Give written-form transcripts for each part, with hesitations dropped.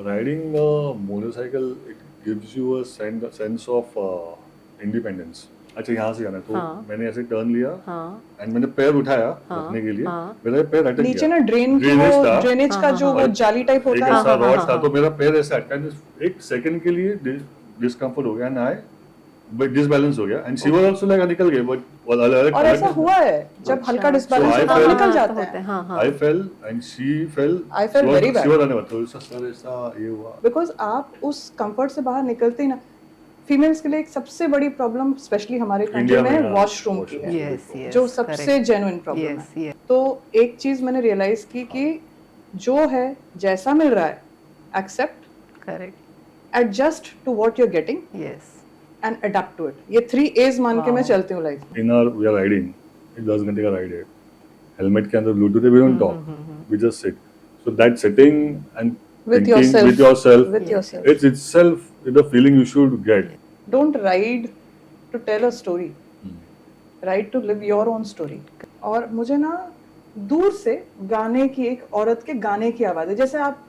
riding a motorcycle, it gives you a sense of independence. अच्छा यहाँ से जाना है, तो हाँ। मैंने ऐसे टर्न लिया हाँ एंड मैंने पैर उठाया हाँ, रखने के लिए, हाँ। मेरा पैर अटक नीचे गया। ना ड्रेन की Drainage वो था। ड्रेनेज का जो वो हाँ। जाली टाइप एक होता है ऐसा हाँ, रॉड हाँ, था, हाँ। तो मेरा पैर ऐसे अटका, एक सेकंड के लिए डिस्कम्फर्ट हो गया एंड आई बट डिसबैलेंस हो गया and she was also like निकल गए, बट अलग और ऐसा हुआ है जब हल्का डिसबैलेंस So I होता है felt- निकल हाँ, जाता तो होते है हैं, हाँ हाँ I fail and she fail. I felt very bad. She was unable, तो सर ऐसा ये हुआ। बिकॉज आप उस कंफर्ट से बाहर निकलते ही ना, फीमेल्स के लिए एक सबसे बड़ी प्रॉब्लम स्पेशली हमारे कंट्री इंडिया में हाँ, वॉशरूम की है, यस यस जो सबसे जेन्युइन प्रॉब्लम यस है। यस तो एक चीज मैंने रियलाइज की कि जो है जैसा मिल रहा है accept, correct adjust to what you are getting yes and adapt to it. ये 3 A's मान के मैं Wow. चलती हूँ लाइफ में। In hour we are riding, 10 घंटे का राइड है, हेलमेट के अंदर ब्लूटूथ है, we don't talk, we just sit. So that sitting and With thinking yourself. with yourself, With yourself. it's itself the feeling you should get. Don't ride to tell a story. Ride to live your own story. और मुझे ना दूर से गाने की, एक औरत के गाने की आवाज है, जैसे आप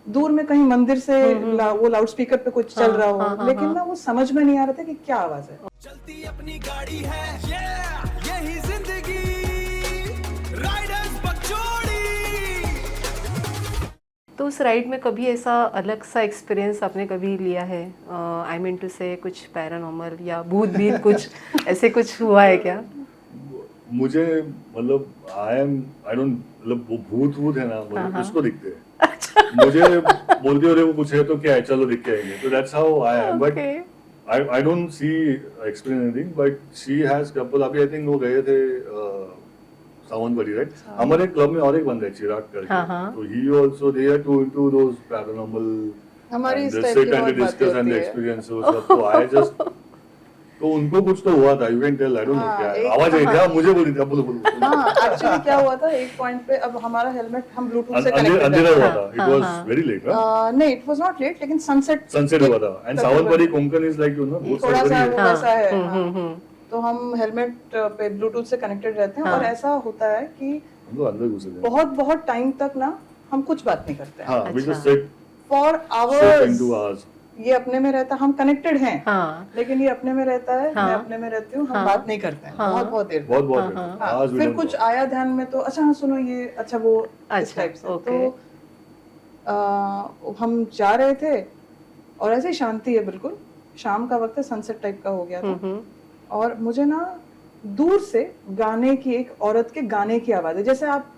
दूर में कहीं मंदिर से वो लाउड स्पीकर पे कुछ चल रहा हो, लेकिन ना वो समझ में नहीं आ रहा था कि क्या आवाज है। चलती अपनी गाड़ी है, यही जिंदगी, राइडर्स बकचोदी। तो उस राइड में कभी ऐसा अलग सा एक्सपीरियंस आपने कभी लिया है? आई मीन टू से कुछ पैरानॉर्मल या भूत भीत कुछ ऐसे कुछ हुआ है क्या? मुझे मतलब आई डोंट, मतलब वो भूत है ना, मतलब उसको दिखते हैं। मुझे बोलते हो रे वो कुछ है तो क्या है, चलो दिख के आएंगे, तो that's how I am. But I don't see experience anything, but she has couple, अभी आई थिंक वो गए थे सावंतवाड़ी, राइट? हमारे क्लब में और एक बंदा है चिराग करके, तो he also they are too into those paranormal, हमारी इस and टाइप they की sit and बहुत they बातें discuss and होती they है। experience वो सब, तो I just, तो उनको कुछ तो हुआ था, you can tell, I don't know हाँ, क्या है, एक- आवाज आई थी, हाँ, मुझे बोली थी, बोलो बोलो। हाँ, एक्चुअली क्या हुआ था एक पॉइंट पे, अब हमारा हेलमेट हम ब्लूटूथ से अंधेरा कनेक्टेड हुआ है। था, it was very late, right? नहीं, इट वाज नॉट लेट, लेकिन सनसेट हुआ था, and Sawantwadi Konkan is like, you know, बहुत थोड़ा सा सारी वो वैसा है। हम्म, हाँ। तो हम हेलमेट पे ब्लूटूथ से कनेक्टेड रहते हैं, और ऐसा होता है कि हम लोग अंदर घुसे थे। बहुत टाइम तक ना हम कुछ बात नहीं करते हैं हाँ, we just अच्छा। sit for sit hours. into hours. ये अपने में रहता है, हम कनेक्टेड हैं, हाँ लेकिन ये अपने में रहता है, मैं हाँ। अपने में रहती हूँ, हम हाँ। बात नहीं करते हैं बहुत देर तक। बहुत हाँ, हाँ, hours we फिर don't कुछ talk. आया ध्यान में तो अच्छा हाँ सुनो ये, अच्छा वो इस अच्छा, टाइप से। ओके। तो हम जा रहे थे और ऐसे ही शांति है बिल्कुल, शाम का वक्त है, सनसेट टाइप का हो गया था, और मुझे ना दूर से गाने की, एक औरत के गाने की आवाज है, जैसे आप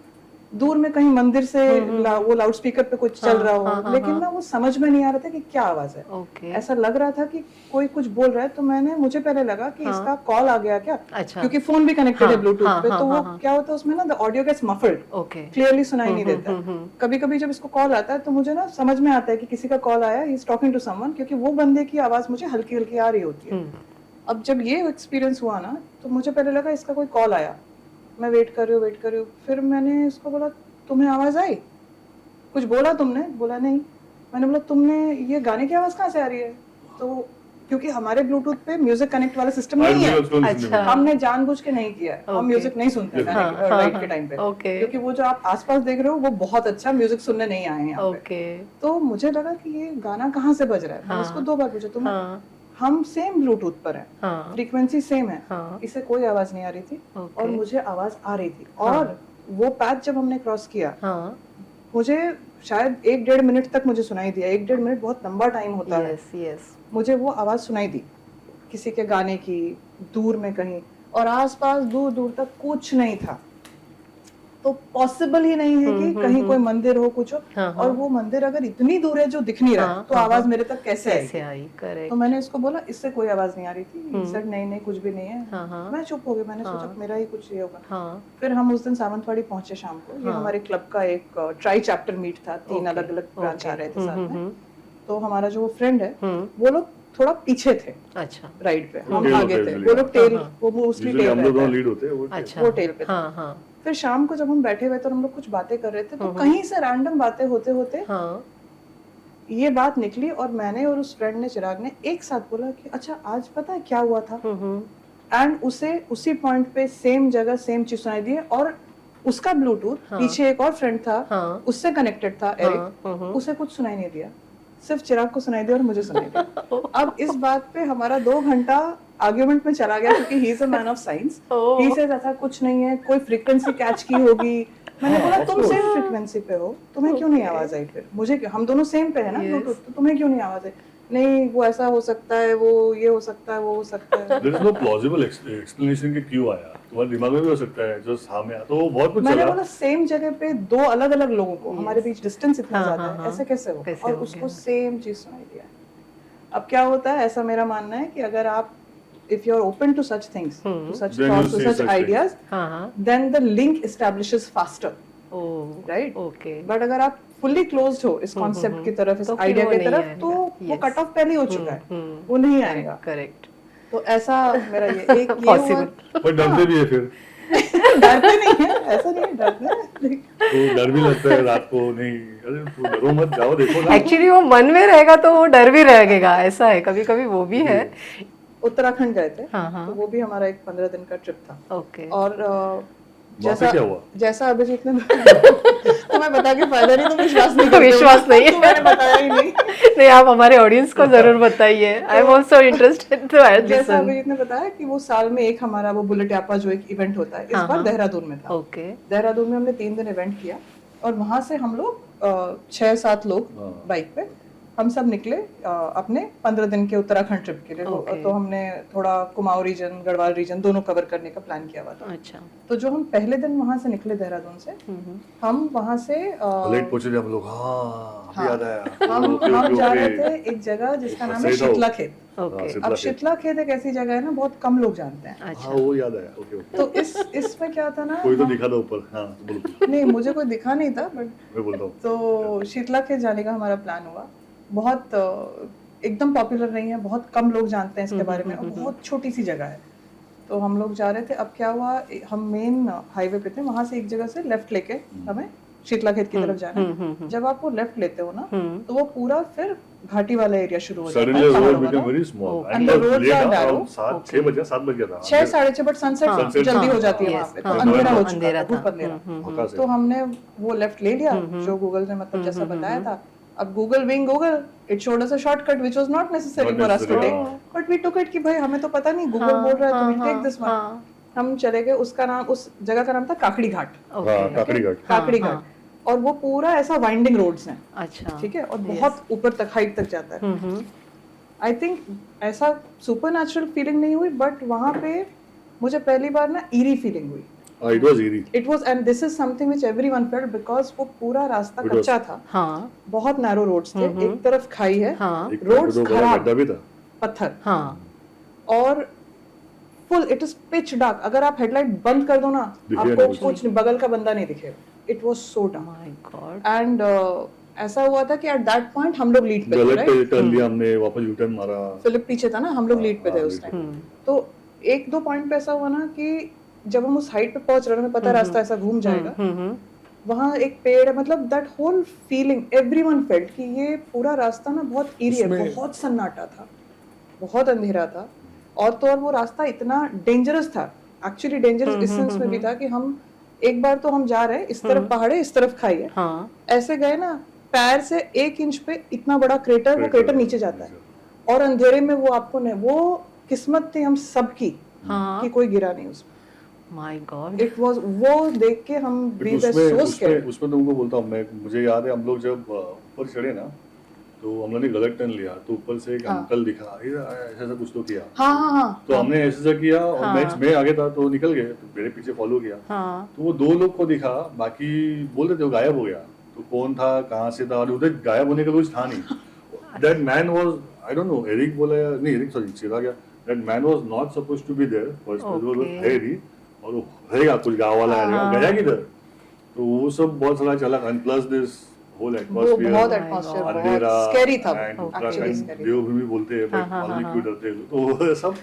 दूर में कहीं मंदिर से वो लाउड स्पीकर पे कुछ चल रहा हो, लेकिन ना वो समझ में नहीं आ रहा था कि क्या आवाज है। ओके ऐसा लग रहा था कि कोई कुछ बोल रहा है, तो मुझे पहले लगा कि इसका कॉल आ गया क्या, अच्छा क्योंकि फोन भी कनेक्टेड है ब्लूटूथ पे, तो वो हाँ। क्या होता है उसमें ना, the audio gets muffled, okay clearly सुनाई नहीं देता। कभी कभी जब इसको कॉल आता है तो मुझे ना समझ में आता है कि किसी का कॉल आया, he is talking to someone, क्योंकि वो बंदे की आवाज मुझे हल्की हल्की आ रही होती है। अब जब ये एक्सपीरियंस हुआ ना, तो मुझे पहले लगा इसका कोई कॉल आया, मैं वेट कर रही हूँ, फिर मैंने इसको बोला तुम्हें आवाज आई, कुछ बोला तुमने? बोला नहीं। मैंने बोला तुमने ये गाने की आवाज कहाँ से आ रही है? तो क्योंकि हमारे ब्लूटूथ पे म्यूजिक कनेक्ट वाला सिस्टम नहीं है, अच्छा। हमने जानबूझ के नहीं किया है, हम म्यूजिक नहीं सुनते राइड के टाइम पे, ओके क्योंकि वो जो आप आसपास देख रहे हो वो बहुत अच्छा म्यूजिक सुनने नहीं आए हैं यहाँ पे। ओके तो मुझे लगा कि ये गाना कहाँ से बज रहा है। मैंने उसको 2 बार पूछा, तुम हम सेम ब्लूटूथ पर है, फ्रीक्वेंसी सेम है, इसे कोई आवाज नहीं आ रही थी और मुझे आवाज आ रही थी। और वो पैच जब हमने क्रॉस किया, मुझे शायद 1-1.5 मिनट तक मुझे सुनाई दिया। 1-1.5 मिनट बहुत लंबा टाइम होता है। यस मुझे वो आवाज सुनाई दी किसी के गाने की, दूर में कहीं, और आसपास दूर दूर तक कुछ नहीं था। तो पॉसिबल ही नहीं है कि कहीं कोई मंदिर हो, कुछ हो, और वो मंदिर अगर इतनी दूर है जो दिख नहीं रहा, तो आवाज मेरे तक कैसे आई? करेक्ट। तो मैंने इसको बोला इससे कोई आवाज नहीं आ रही थी। सर नहीं कुछ भी नहीं है। मैं चुप हो गई, मैंने सोचा मेरा ही कुछ ये होगा। फिर हम उस दिन सावंतवाड़ी पहुंचे शाम को। ये हमारे क्लब का एक ट्राई चैप्टर मीट था, 3 अलग अलग ब्रांच आ रहे थे साथ में। तो हमारा जो फ्रेंड है वो लोग थोड़ा पीछे थे, अच्छा राइड पे हम आगे थे, वो लोग टेल, वो मोस्टली टेल हम लोग रहता है, लीड होते हैं, अच्छा वो टेल पे था। फिर शाम को जब हम बैठे हुए थे और हम लोग कुछ बातें कर रहे थे, तो कहीं से रैंडम बातें होते होते ये बात निकली, और मैंने और उस फ्रेंड ने, चिराग ने, एक साथ बोला कि अच्छा आज पता है क्या हुआ था। एंड उसे उसी पॉइंट पे सेम जगह सेम चीज सुनाई दी, और उसका ब्लूटूथ पीछे एक और फ्रेंड था, उससे कनेक्टेड था एरिक, उसे कुछ सुनाई नहीं दिया। सिर्फ चिराग को सुनाई दिया और मुझे सुनाई दिया। अब इस बात पे हमारा 2 घंटा आर्ग्यूमेंट में चला गया, क्योंकि he is a man of science. He says ऐसा कुछ नहीं है, कोई फ्रीक्वेंसी कैच की होगी। मैंने बोला तुम सेम फ्रीक्वेंसी पे हो, तुम्हें क्यों नहीं आवाज आई? फिर मुझे क्यों, हम दोनों सेम पे है ना ब्लूटूथ, तो तुम्हें क्यों नहीं आवाज आई? नहीं वो ऐसा हो सकता है, वो ये हो सकता है, वो हो सकता है। There is no plausible explanation कि क्यों आया, तुम्हारे दिमाग में भी हो सकता है जस्ट हाँ में, तो बहुत कुछ मैंने चला। बोला सेम जगह पे 2 अलग अलग लोगों को, हमारे बीच डिस्टेंस इतना ज्यादा है, ऐसे कैसे हो? कैसे और हो उसको गया? सेम चीज सुनाई दिया। अब क्या होता है, ऐसा मेरा मानना है कि अगर आप if you are open to such things, to such Then you thoughts, to say such such ideas, हाँ then the link establishes faster, oh right? Okay but अगर आप fully closed हो इस कॉन्सेप्ट की तरफ, इस तो फिर आइडिया वो की नहीं तरफ, आएगा। तो वो Yes. कट ऑफ पहले ही हो चुका है, वो नहीं आएगा। करेक्ट तो ऐसा मेरा ये एक ये Possible. हुआ। पर डरते भी है फिर, डरते नहीं है, ऐसा नहीं है, डरते हैं। तो डर भी लगता है रात को, नहीं अरे तू डरो मत, जाओ देखो ना। एक्चुअली वो मन में रहेगा तो वो डर भी रहेगा, ऐसा है कभी कभी वो भी है। उत्तराखंड गए थे, हाँ। तो वो भी हमारा एक 15 दिन का ट्रिप था। ओके और वहाँ पे क्या हुआ? जैसा अभिजीत ने तुम्हें बता के फायदा नहीं, तुम विश्वास नहीं करते हो। विश्वास नहीं है। तो मैंने बताया ही नहीं। नहीं आप हमारे ऑडियंस को जरूर बताइए, I am also interested to जैसा लिसन। अभिजीत ने बताया कि वो साल में एक हमारा वो बुलेट यापा जो एक इवेंट होता है, इस बार देहरादून में था। ओके देहरादून में हमने 3 दिन इवेंट किया, और वहां से हम लोग 6-7 लोग बाइक पे हम सब निकले अपने 15 दिन के उत्तराखंड ट्रिप के लिए। तो हमने थोड़ा कुमाऊं रीजन, गढ़वाल रीजन दोनों कवर करने का प्लान किया हुआ था। अच्छा तो जो हम पहले दिन वहां से निकले देहरादून से, हम वहां से लेट पहुंचे थे हम लोग, हाँ अभी याद आया। हम ओके, हम ओके, जा ओके। रहे थे एक जगह जिसका नाम है सही था वो। शीतला खेत। ओके शीतला अब खेत। शीतला खेत एक ऐसी जगह है ना, बहुत कम लोग जानते हैं। हाँ वो याद आया, ओके ओके। तो इसमें क्या था ना, कोई तो दिखा था ऊपर, हाँ तो बोलो, नहीं मुझे कोई दिखा नहीं था, बट मैं बोलता हूँ। तो शीतला खेत जाने का हमारा प्लान हुआ। बहुत एकदम पॉपुलर नहीं है, बहुत कम लोग जानते हैं इसके बारे में, और बहुत छोटी सी जगह है। तो हम लोग जा रहे थे। अब क्या हुआ, हम मेन हाईवे पे थे, वहां से एक जगह से लेफ्ट लेके हमें शीतला खेत की तरफ जाना है। जब आप वो लेफ्ट लेते हो ना, तो वो पूरा फिर घाटी वाला एरिया शुरू हो जाता Suddenly है, the road पहाड़ों became वाला। very small And and the the roads late are था, narrow. around 7 बजे 7 बज गया था। 6-6:30, बट सनसेट Sunset, जल्दी हाँ, हो जाती है yes, वहाँ पे, तो हाँ, अंधेरा हो चुका अंधेरा था, धूप अंधेरा। भका से। तो हमने वो लेफ्ट ले लिया जो गूगल ने मतलब जैसा बताया था। अब Google being Google, it showed us a shortcut which was not necessary Not for us to necessary, take, हाँ। बट वी टुक इट कि भाई हमें तो पता नहीं, गूगल बोल रहा है तो वी टेक दिस वन। हम चले गए। उसका नाम, उस जगह का नाम था काकड़ी घाट। हाँ काकड़ी घाट। काकड़ी घाट, और वो पूरा ऐसा वाइंडिंग रोड्स हैं, अच्छा ठीक है, और बहुत ऊपर तक, हाइट तक जाता है। आई थिंक ऐसा सुपरनैचुरल फीलिंग नहीं हुई, बट वहाँ पे मुझे पहली बार ना ईरी फीलिंग हुई। It was eerie. It was, and this is something which everyone felt, because वो पूरा रास्ता It was- कच्चा था, हाँ बहुत नैरो रोड्स थे, एक तरफ खाई है, हाँ एक रोड्स दो बड़ा खराब, गड्ढा भी था। पत्थर, हाँ और full it is pitch dark. अगर आप हेडलाइट बंद कर दो ना, दिखेगा आपको नहीं कुछ नहीं, बगल का बंदा नहीं दिखेगा। It was so dark, my God and ऐसा हुआ था कि एट दैट पॉइंट हम लोग लीड पे थे, गलत राइट? पे टर्न लिया हमने, वापस यू टर्न मारा। फिलिप पीछे था ना, हम लोग लीड पे थे हाँ, उस lead टाइम। तो 1-2 पॉइंट पे ऐसा हुआ ना कि जब हम उस हाइट पे पहुंच रहे, हमें पता रास्ता ऐसा घूम जाएगा, वहाँ एक पेड़ है, मतलब that whole feeling everyone felt कि ये पूरा रास्ता ना बहुत ईरी है, उसमें- बहुत सन्नाटा था, बहुत अंधेरा था, और तो और वो रास्ता इतना डेंजरस था। एक्चुअली डेंजरस इस सेंस में भी था कि हम एक बार तो हम जा रहे हैं, इस तरफ पहाड़ है, इस तरफ खाई है, हाँ ऐसे गए ना, पैर से 1 इंच पे इतना बड़ा क्रेटर, वो क्रेटर नीचे जाता है, और अंधेरे में वो आपको नहीं, वो किस्मत थी हम सब की हाँ कि कोई गिरा नहीं उसमें। माय गॉड इट वाज, वो देख के हम वी वर सो स्कैर्ड। उसमें तुमको बोलता हूँ मैं, मुझे याद है हम लोग जब ऊपर चढ़े ना, तो हम लोगों ने गलत टर्न लिया, तो ऊपर से एक अंकल दिखा, ऐसा ऐसा कुछ तो किया, हाँ हाँ हाँ, तो हमने ऐसा किया, और मैं आगे था तो निकल गए, तो मेरे पीछे फॉलो किया। हाँ तो वो 2 लोग को दिखा, बाकी बोल रहे थे वो गायब हो गया, तो कौन था, कहाँ से था, और उधर गायब होने का कुछ था नहीं। That man was, I don't know, Eric बोला या नहीं, एरिक सॉरी चिरा गया, that man was not supposed to be there, first वो Okay. है ही, और वो रहेगा कुछ गांव वाला आएगा, गया किधर, तो वो सब बहुत सारा चला, एंड प्लस दिस होल वो एटमॉस्फेयर, बहुत एटमॉस्फेयर अंधेरा, बहुत स्कैरी था, and एक्चुअली उत्तराखंड स्कैरी। देवभूमि बोलते हैं, बट मालूम नहीं क्यों डरते हैं लोग, तो वो सब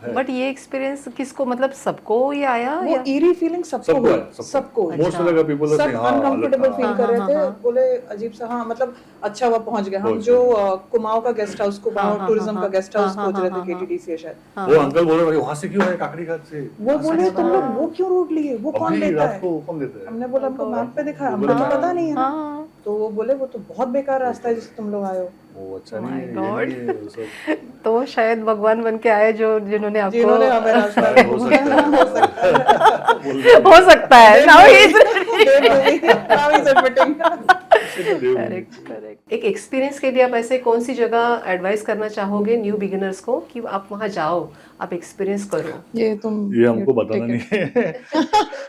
है। बट ये एक्सपीरियंस किसको, मतलब सबको ये आया वो या ईरी फीलिंग सबको सबको हुआ, है, सबको हुआ। मोस्ट ऑफ द पीपल सब अनकंफर्टेबल फील कर रहे थे, हाँ। बोले अजीब सा, हाँ मतलब अच्छा हुआ पहुंच गए हम। पहुंच जो कुमाऊं का गेस्ट हाउस, कुमाऊं टूरिज्म का गेस्ट हाउस खोज रहे थे, केटीडीसी है शायद, वो अंकल बोल रहे वहां से क्यों है, काकड़ी घाट से, वो बोले तुम लोग वो क्यों रूट लिए, वो कौन अभी लेता रात है? को कौन देता है, हमने बोला हमको मैप पे दिखा, वो हमको बोला तो मैप- पता नहीं है ना। हाँ तो वो बोले वो तो बहुत बेकार रास्ता है जिससे तुम लोग आए हो। वो अच्छा My नहीं है, ये God. नहीं है, वो सब तो शायद भगवान बन के आए जो जिन्होंने जिन्होंने आपको हमें रास्ता शायद हो सकता है बोल रहे हैं। हो सकता है now he is Now he's admitting. Correct correct. एक एक्सपीरियंस के लिए आप ऐसे कौन सी जगह एडवाइस करना चाहोगे न्यू बिगिनर्स को कि आप वहाँ जाओ, आप एक्सपीरियंस करो? ये तुम ये हमको बताना नहीं है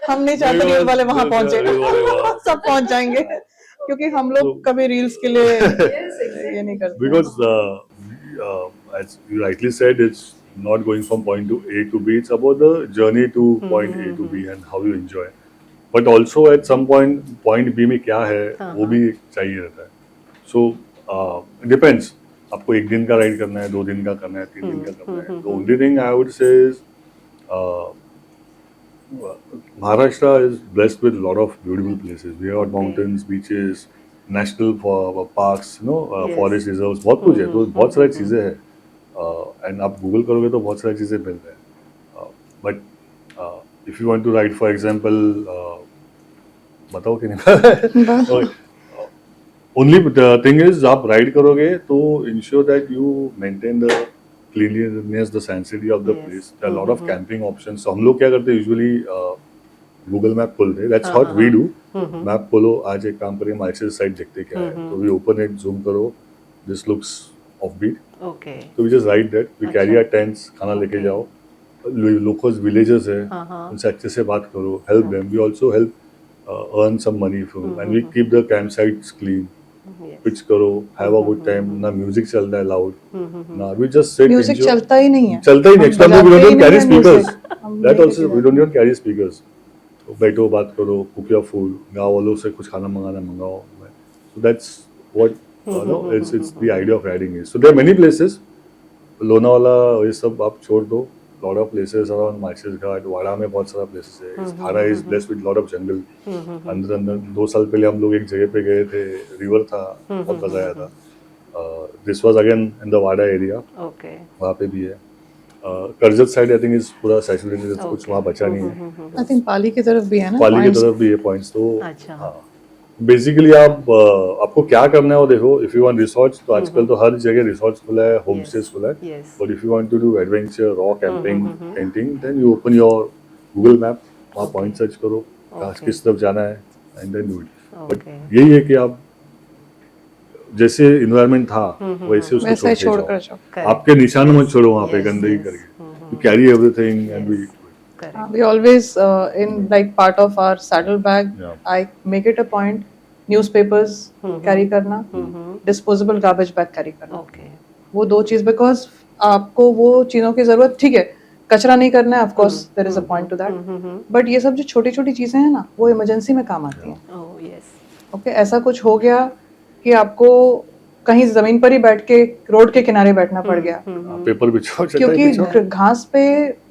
हम नहीं चाहते रील वाले वहां पहुंचे रील वाले वहाँ सब पहुंच जाएंगे क्योंकि हम लोग कभी रील्स के लिए ये नहीं करते because as you rightly said, it's not going from point to A to B. It's about the journey to point A to B and how you enjoy. But also at some point B में क्या है वो भी चाहिए रहता है. So it depends. आपको एक दिन का राइड करना है, 2 दिन का करना है, 3 दिन का करना है. The only thing I would say is Maharashtra is blessed with a lot of beautiful places. We have mountains, beaches, national parks, Yes. forest reserves, बहुत कुछ है. तो बहुत सारी चीजें हैं. And आप गूगल करोगे तो बहुत सारी चीजें मिल रही हैं. But if you want to ride, for example, बताओ कि नहीं? Only the thing is, आप राइड करोगे तो ensure that you maintain the cleanliness, the sanctity of the Yes. place. There are a lot of camping options. So हम लोग क्या करते हैं usually Google Map खोलते हैं. That's what we do. Map खोलो, आज एक काम करें, मार्केट साइड देखते क्या है. तो we open it, zoom करो. This looks offbeat. Okay So we just ride that. We carry our tents, खाना लेके जाओ. Locals villages है, उनसे अच्छे से बात करो. Help them. We also help earn some money from, and we keep the campsites clean. Pitch करो, have a good time. ना म्यूजिक चल रहा है loud. ना we just sit. Music enjoy. चलता ही नहीं है चलता ही नहीं. Extra we don't even carry speakers. हम That नहीं also लेके we don't even carry speakers. तो बैठो बात करो, cook your food. गाँव वालों से कुछ खाना मंगाओ. So that's what it's the idea of riding is. So there are many places. Lonavala ये सब आप छोड़ दो. Lot of places around Marches Ghat, वाड़ा में बहुत सारा places है. Thara is blessed with lot of jungle. अंदर 2 साल पहले हम लोग एक जगह पे गए थे, रिवर था, बहुत मजा आया था. This was again in the Wada area. Okay वहाँ पे भी है. Karjat side I think is पूरा सैचुरेटेड, कुछ वहाँ बचा नहीं है. आई थिंक पाली की तरफ भी है ना पाली की points? तरफ भी है पॉइंट्स. तो अच्छा बेसिकली आपको क्या करना है वो देखो. इफ यू वांट रिसॉर्ट्स तो आजकल तो हर जगह रिसॉर्ट्स खुला है, होम स्टेज खुला है. Yes But if you want to do adventure, raw camping, painting, then you open your Google Map, वहाँ पॉइंट सर्च करो, किस तरफ जाना है, and then do it. But okay यही है कि आप जैसे इन्वायरमेंट था वैसे उसको वैसे छोड़ छोड़ के कर जाओ. जाओ. आपके निशान मत छोड़ो वहाँ पे Yes, गंदगी yes. करके. You carry everything and we. Correct We always in like part of our saddle bag Yeah. I make it a point newspapers carry करना, disposable garbage bag carry करना. ओके वो 2 चीज बिकॉज आपको वो चीजों की जरूरत, ठीक है कचरा नहीं करना है, of course there is a point to that, but ये सब जो छोटी छोटी चीजें हैं ना वो इमरजेंसी में काम आती हैं. ओह यस ओके ऐसा कुछ हो गया कि आपको कहीं जमीन पर ही बैठ के रोड के किनारे बैठना पड़ गया पेपर बिछाओ, चटाई क्योंकि बिछाओ. घास पे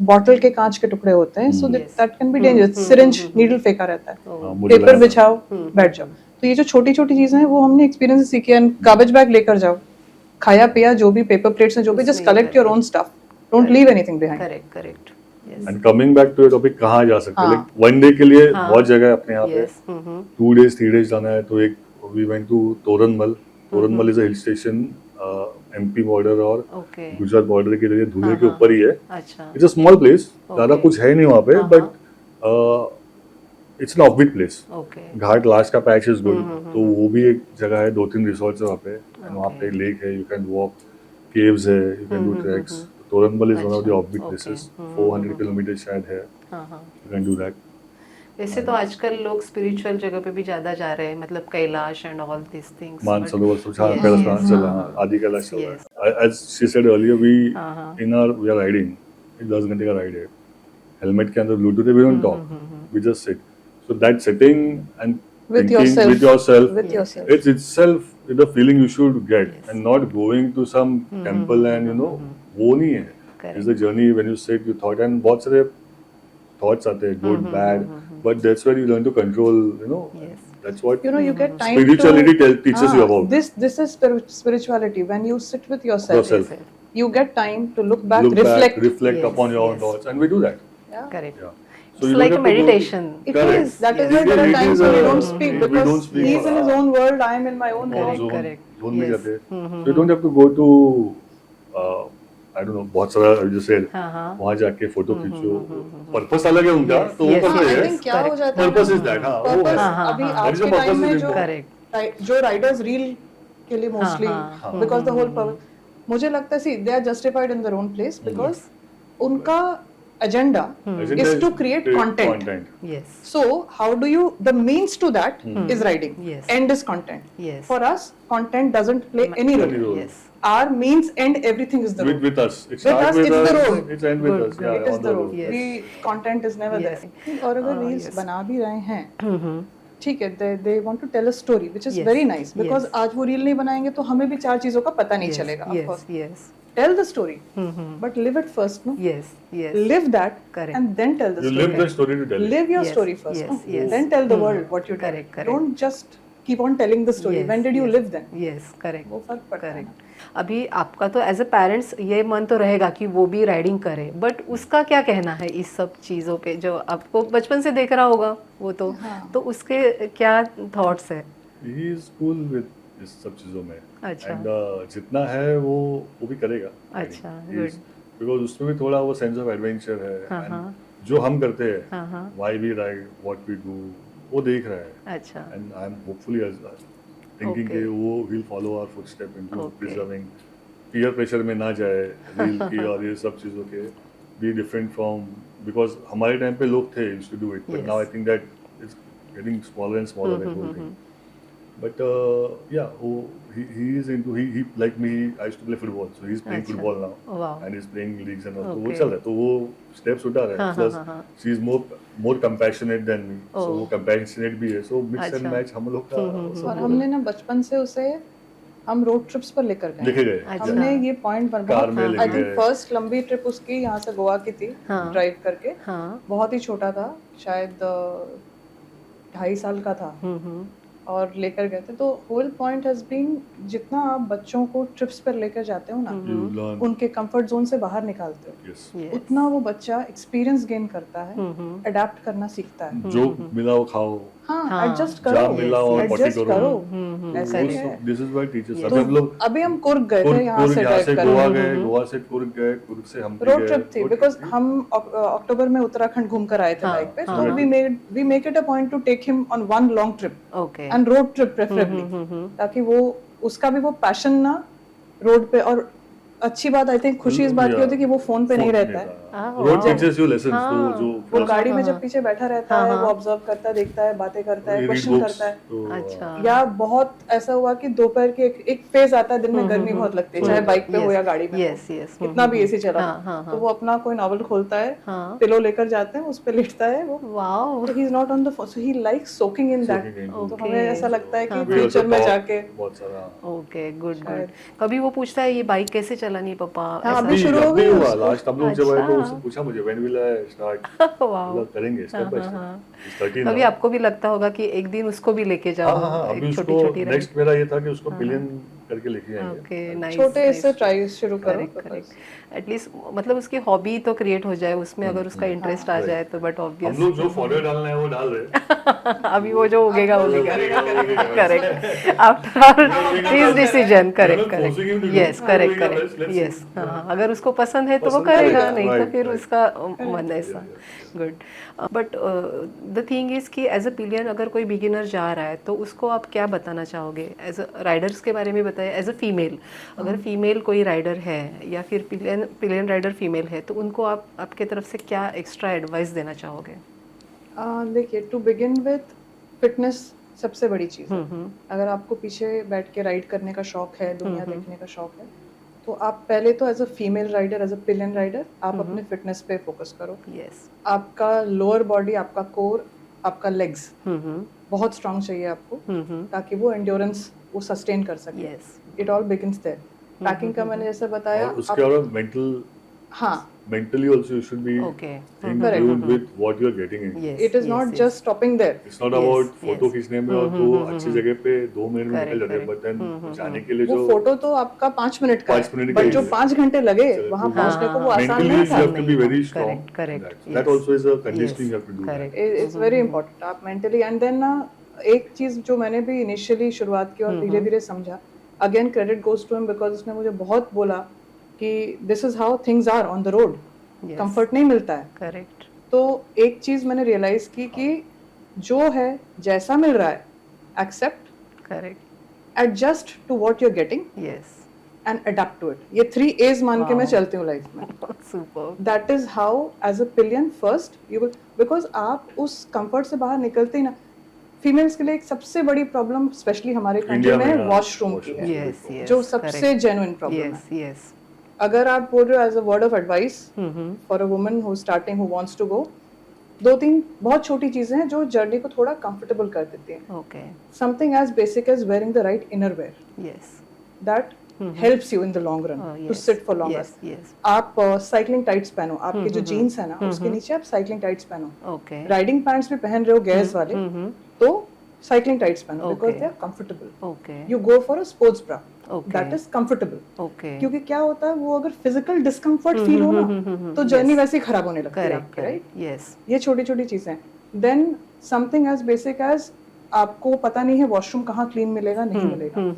बॉटल के कांच के टुकड़े होते हैं, so that can be dangerous. Syringe needle फेंका रहता है, हाँ, मुझे पेपर लगा- बिछाओ बैठ जाओ. तो ये जो छोटी छोटी चीजें हैं वो हमने एक्सपीरियंस से सीखी. एंड गार्बेज बैग लेकर जाओ, खाया पिया जो भी पेपर प्लेट्स हैं जो भी, just collect your own stuff, don't leave anything behind. Correct correct yes and coming back to topic, कहाँ जा सकते हैं? हाँ. लाइक वन डे के लिए बहुत जगह है अपने यहाँ पे. यस 2 days 3 days जाना है तो एक we went to Toranmal. Toranmal is a hill station, MP border और ओके गुजरात बॉर्डर के लिए धुले के ऊपर ही है. अच्छा इट्स अ स्मॉल प्लेस, ज्यादा Okay. कुछ है नहीं वहाँ पे, but it's an offbeat place. Okay ghat last का पैच इज गुड. तो वो भी एक जगह है, 2-3 रिसोर्ट्स है वहाँ पे. एंड वहाँ पे लेक है, यू कैन वॉक, केव्स है, you can do treks. Toranmal is one of the offbeat Okay. Places. 400 kilometre शायद है, हाँ हाँ. You can do that. वैसे तो आजकल लोग स्पिरिचुअल जगह पे भी ज्यादा जा रहे हैं, मतलब Kailash and all this things. Mansarovar Yes, Kailash yes, चला, हाँ. आदि कैलाश चल रहा है. As she said earlier, we हाँ. we are riding. 10 घंटे का राइड है. हेलमेट के अंदर ब्लूटूथ है, we don't talk. We just sit. So that sitting and With thinking yourself. with yourself, With yourself. it's itself the feeling you should get, and not going to some temple and वो नहीं है. Correct. It's the journey when you sit, you thought, and बहुत सारे thoughts आते हैं, good, bad, but that's where you learn to control. Yes. That's what You know, you get time spirituality to teaches you about. This is spirituality. When you sit with yourself, Yourself. you get time to look back, Look reflect. back, reflect Yes, upon your own yes. thoughts, and we do that. Yeah. Correct. Yeah. It's you like don't a have to go- meditation. It Correct. is. That is Yes. why there are It times is when we a- don't speak we because don't speak. he's in his own world, I am in my own Own world. zone. correct. धुन में Yes. जाते हैं, you don't have to go to I don't know, बहुत सारा जैसे हाँ. वहाँ जाके फोटो खींचो, पर्पस अलग है उनका, Yes, तो वो yes, करते आई हैं, थिंक क्या हो correct. जाता है पर्पस इज दैट, हाँ वो Purpose, है, हाँ, अभी हाँ, आज हाँ. के टाइम में Correct. जो राइडर्स रील के लिए मोस्टली हाँ, बिकॉज द होल मुझे लगता है see they are justified in their own place because उनका agenda Agenda is is to create content. Yes. So how do you the means to that is writing. Yes. End is content. Yes. For us, content doesn't play any role. Any role. Yes. Our means end everything is the road. with us, it With starts us, with it's the us, road. it's end with Good, us, good. yeah, It is on the road. Yes. We content is never Yes. there. और अगर reels yes. बना भी रहे हैं ठीक है they want to tell a story which is Yes. very nice because Yes. आज वो रील नहीं बनाएंगे तो हमें भी चार चीजों का पता नहीं चलेगा of Yes. course. Yes. Tell the story but live it first, no? Yes. Yes. Live that Correct. and then tell the you story. live the story to tell it. Live your Yes, story first, yes, no? yes. Then tell the world what you did. Correct, correct. Don't just keep on telling the story. Yes, When did you yes. live then? Yes. Correct. वो फर्क पड़ता है ना। Correct. अभी आपका तो as a parents ये मन तो रहेगा कि वो भी राइडिंग करे, बट उसका क्या कहना है इस सब चीज़ों पे जो आपको बचपन से देख रहा होगा वो तो हाँ. तो उसके क्या थॉट्स है? He is cool with इस सब चीजों में, अच्छा. and जितना है वो भी करेगा. अच्छा, He's- because उसमें भी थोड़ा वो सेंस ऑफ एडवेंचर है, हाँ, and हाँ. जो हम करते हैं, हाँ, हाँ. why we ride, what we do, वो देख रहा है, अच्छा. and I'm hopefully thinking Okay. कि वो he'll follow our footstep into Okay. preserving, peer pressure में ना जाए रील की और ये सब चीज़ों के, be different from, because हमारे टाइम पे लोग थे used to do it, but Yes. now I think that it's getting smaller and smaller that whole thing. But yeah, he is into he like me. I used to play football, so he's playing अच्छा. football now, Wow. and he's playing leagues and all. तो वो Okay. चल रहा है, तो वो steps उठा रहा हाँ, है. Plus, हाँ, हाँ. she is more compassionate than me, so Oh. वो compassionate भी है. So mix and अच्छा. match हम लोग का सब और हमने ना बचपन से उसे हम रोड ट्रिप्स पर लेकर गए लिखे गए. अच्छा. हमने ये पॉइंट पर कार में आई लेके थिंक गए. फर्स्ट लंबी ट्रिप उसकी यहाँ से गोवा की थी हाँ. ड्राइव करके हाँ. बहुत ही छोटा था शायद 2.5 साल का था और लेकर गए थे तो होल पॉइंट हैज बीन जितना आप बच्चों को ट्रिप्स पर लेकर जाते हो ना You learn. उनके कंफर्ट जोन से बाहर निकालते हो Yes. Yes. उतना वो बच्चा एक्सपीरियंस गेन करता है अडेप्ट करना सीखता है जो मिला वो खाओ. हाँ एडजस्ट जहाँ करो मिला और potty एडजस्ट करो. करो ऐसा ही है This is why teachers. तो अभी हम लोग अभी हम कुर्ग गए थे यहाँ से यहाँ से ड्राइव गोवा करके गए, गोवा से कुर्ग गए, कुर्ग से हम्पी रोड गए. ट्रिप थी road बिकॉज trip थी. हम अक्टूबर में उत्तराखंड घूम कर आए थे बाइक पे तो we make it a point to take him on one long trip okay. And road trip preferably ताकि वो उसका भी वो पैशन ना रोड पे और अच्छी बात आई थिंक खुशी इस बात की होती है कि वो फोन पे नहीं रहता है रोड टीचर्स यू लेसन्स तो जो वो गाड़ी में जब पीछे बैठा रहता है वो ऑब्जर्व करता है देखता है बातें करता है क्वेश्चन करता है अच्छा. या बहुत ऐसा हुआ कि दोपहर के एक फेज आता है दिन में गर्मी बहुत लगती है चाहे बाइक पे हो या गाड़ी में यस यस. कितना भी एसी चला हाँ, तो वो अपना कोई नॉवल खोलता है हाँ. पिलो लेकर जाते हैं उस पे लेटता है वो wow. He is not on the so he likes soaking in that तो हमें ऐसा लगता है कि फ्यूचर में जाके बहुत सारा. Okay good good. कभी वो पूछता है ये बाइक कैसे चलानी है पापा? हाँ, ऐसा? अभी शुरू हो अभी गई हुआ उसको? लास्ट हम लोग जब आए तो अच्छा. उसने पूछा मुझे when will I start. Wow. मतलब करेंगे स्टेप बाय स्टेप. 13 कभी आपको भी लगता होगा कि एक दिन उसको भी लेके जाओ. हाँ अभी एक छोटी उसको छोटी नेक्स्ट मेरा ये था कि उसको पिलियन करके लेके जाएंगे. Okay nice. छोटे इससे ट्राई शुरू करो करेक्ट करेक्ट. एटलीस्ट मतलब उसकी हॉबी तो क्रिएट हो जाए उसमें अगर उसका इंटरेस्ट आ जाए तो. बट हम ऑब्वियस लोग जो फॉरवर्ड डालना है वो डाल रहे हैं. अभी वो जो उगेगा उगेगा. Correct. Correct. After all his decision. Correct forcing him to correct. do. Yes correct Let's correct. see. Yes हाँ अगर उसको पसंद है तो वो पसंद करेगा करेगा. नहीं तो Right, फिर right. उसका मन ऐसा. Good. But the thing is कि एज अ पिलियन अगर कोई बिगिनर जा रहा है तो उसको आप क्या बताना चाहोगे? एज अ राइडर्स के बारे में बताइए. एज अ फीमेल अगर फीमेल कोई राइडर है या फिर पिलियन राइडर फीमेल है तो उनको आप आपके तरफ से क्या एक्स्ट्रा एडवाइस देना चाहोगे? देखिए टू बिगिन विथ फिटनेस सबसे बड़ी चीज़ है. अगर आपको पीछे बैठ के राइड करने का शौक है दुनिया देखने का शौक है तो आप पहले तो as a female rider as a pillion rider आप अपने फिटनेस पे फोकस करो. यस. आपका लोअर बॉडी आपका कोर आपका लेग्स बहुत स्ट्रांग चाहिए आपको ताकि वो एंड्योरेंस वो सस्टेन कर सके. Yes. It all begins there. Packing का मैंने जैसे बताया और उसके और मेंटल हाँ mentally also you should be Okay. in Correct. tune with what you are getting in. Yes. It is not just stopping there. It's not Yes, about photo yes. खींचने में और दो अच्छी जगह पे 2 मिनट में निकल Correct, जाते हैं, but then जाने के लिए वो जो फोटो तो आपका 5 मिनट का 5 मिनट है का बट ही जो है. 5 घंटे लगे वहां पहुंचने को वो आसान mentally नहीं you था. have to be very strong. Correct, correct. That, Yes. that also is a conditioning you have to do. Correct. It's very important. आप मेंटली एंड देन ना एक चीज जो मैंने भी इनिशियली शुरुआत की और धीरे धीरे समझा again credit goes to him because उसने मुझे बहुत बोला कि this is how things are on the road, Yes. Comfort नहीं मिलता है। करेक्ट। तो एक चीज मैंने रियलाइज की कि जो है जैसा मिल रहा है accept, correct. Adjust to what you are getting yes. And adapt to it. ये 3 A's मान के मैं Wow. चलती हूँ लाइफ में। Super. That is how as a pillion first you will, because आप उस कंफर्ट से बाहर निकलते ही ना। फीमेल्स के लिए एक सबसे बड़ी प्रॉब्लम स्पेशली हमारे कंट्री इंडिया में में वॉशरूम की है, यस यस। जो सबसे जेन्युइन प्रॉब्लम है। Yes yes. अगर आप बोल रहे हो as a word of advice for a woman who starting who wants to go, 2-3 बहुत छोटी चीजें हैं जो जर्नी को थोड़ा कंफर्टेबल कर देती हैं। Okay. Something as basic as wearing the right inner wear, yes. That helps you in the long run to sit for longer. Yes yes. आप साइकिलिंग टाइट्स पहनो, आपके जो जीन्स है ना उसके नीचे आप साइकिलिंग टाइट्स पहनो। ओके। राइडिंग पैंट्स भी पहन रहे हो गैस वाले तो साइकिलिंग टाइट्स पहनो because Okay. They are comfortable. Okay. You go for a sports bra Okay. That is comfortable. Okay. क्योंकि क्या होता है वो अगर फिजिकल डिस्कम्फर्ट फील हो ना तो जर्नी वैसे ही खराब होने लगती है करेक्ट आपकी, राइट? करेक्ट। यस। ये छोटी छोटी चीजें। Then something as basic as आपको पता नहीं है वॉशरूम कहाँ क्लीन मिलेगा नहीं मिलेगा,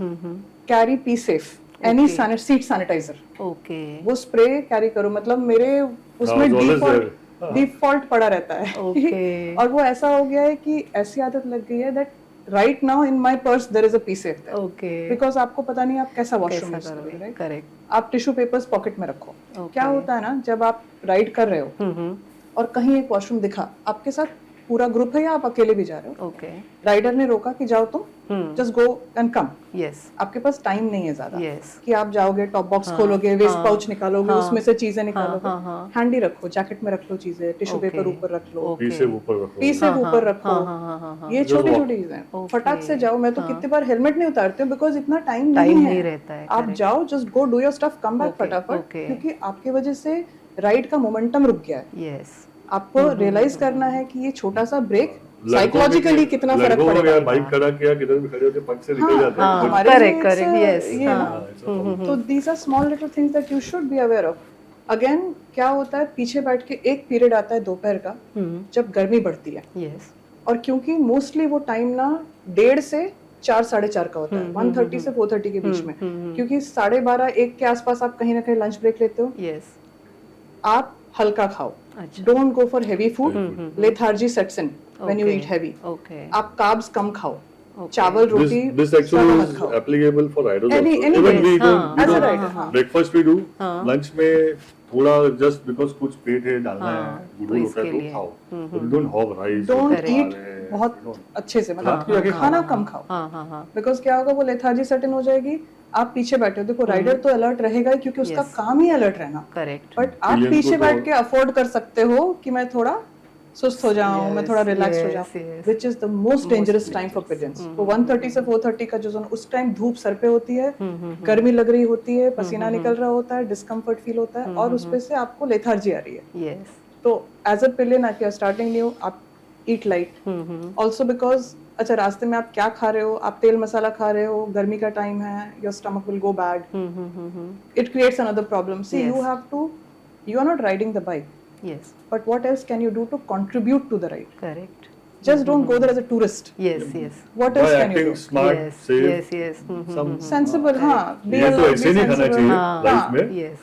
carry Pee Safe any seat sanitiser. Okay. वो स्प्रे कैरी करो, मतलब मेरे उसमें it's always डिफॉल्ट पड़ा रहता है। Okay. और वो ऐसा हो गया है कि ऐसी आदत लग गई है that right now in my purse there is a Pee Safe there, okay. Because आपको पता नहीं आप कैसा वॉशरूम यूज कैसा करोगे, करोगे? राइट? करेक्ट। आप टिश्यू पेपर्स पॉकेट में रखो। Okay. क्या होता है ना, जब आप राइड कर रहे हो और कहीं एक वॉशरूम दिखा, आपके साथ पूरा ग्रुप है या आप अकेले भी जा रहे हो, ओके। राइडर ने रोका कि जाओ तुम, just go and come. Yes आपके पास टाइम नहीं है ज्यादा यस। कि आप जाओगे टॉप बॉक्स खोलोगे, वेस्ट पाउच निकालोगे, उसमें से चीजें निकालोगे। हाँ। हैंडी रखो, जैकेट में रख लो चीजें, टिश्यू Okay. पेपर ऊपर रख लो, पीछे ऊपर रखो। पी से ऊपर रखो। हाँ। ये छोटी छोटी चीजें Okay. फटाक से जाओ। मैं तो कितनी बार हेलमेट नहीं उतारती हूँ बिकॉज इतना टाइम टाइम नहीं नहीं है। रहता है। आप जाओ, just go do your stuff, come back Okay, फटाफट, okay. क्योंकि आपकी वजह से राइड का मोमेंटम रुक गया है। यस। आपको रियलाइज करना है कि ये छोटा सा ब्रेक साइकोलॉजिकली कितना फर्क लड़कों को पड़ेगा। यार बाइक खड़ा किया, किधर भी खड़े होते पंच से निकल जाते हैं। हमारे correct, लिए correct, it's a- yes, ये हाँ। ना, it's a problem. तो these are small little things that you should be aware of. Again, क्या होता है, पीछे बैठ के एक पीरियड आता है दोपहर का जब गर्मी बढ़ती है, यस। और क्योंकि मोस्टली वो टाइम ना 1:30 से 4, 4:30 का होता है, 1:30 से 4:30 के बीच में, क्योंकि 12:30, 1 के आसपास आप कहीं ना कहीं लंच ब्रेक लेते हो। यस। आप हल्का खाओ, अच्छा। Don't go for heavy food, lethargy sets in when you Okay. Eat heavy. Okay. आप कार्ब्स कम खाओ, Okay. चावल रोटी This ज्यादा actually मत is खाओ। applicable for riders Any- also. any Even days, we हाँ, don't, we as a don't rider, हाँ। breakfast we do, हाँ। lunch में थोड़ा just because कुछ पेट है डालना हाँ, है, तो गुड़ होता है इसके तो लिए। खाओ। So we don't have rice. Don't Correct. ईट बहुत अच्छे से, मतलब खाना कम खाओ, हाँ। बिकॉज क्या होगा, वो लेथार्जी सेट इन हो जाएगी। आप पीछे बैठे हो, देखो राइडर तो अलर्ट रहेगा ही क्योंकि उसका Yes. काम ही अलर्ट रहना, करेक्ट। बट आप Pillion पीछे को बैठ तो- के अफोर्ड कर सकते हो कि मैं थोड़ा सुस्त हो जाऊं, मैं थोड़ा रिलैक्स हो yes, जाऊं, yes. Which is the most dangerous time for pillions. तो 1:30 से 4:30 का जो जोन, उस टाइम धूप सर पे होती है, गर्मी लग रही होती है, पसीना निकल रहा होता है, डिस्कम्फर्ट फील होता है, और उस पे से आपको लेथार्जी आ रही है। यस। तो एज अ पिलियन आप स्टार्टिंग न्यू, आप ईट लाइट ऑल्सो, बिकॉज अच्छा रास्ते में आप क्या खा रहे हो, आप तेल मसाला खा रहे हो, गर्मी का टाइम है, your stomach will go bad, it creates another problem. See Yes. You have to, you are not riding the bike, yes. but what else can you do to contribute to the ride? Correct. Just don't go there as a tourist. Yes yes. What By else can you acting do? smart, yes safe, yes yes. some Sensible, हाँ, be ये तो alert, ऐसे be नहीं खाना sensible. चाहिए हाँ, life में। Yes.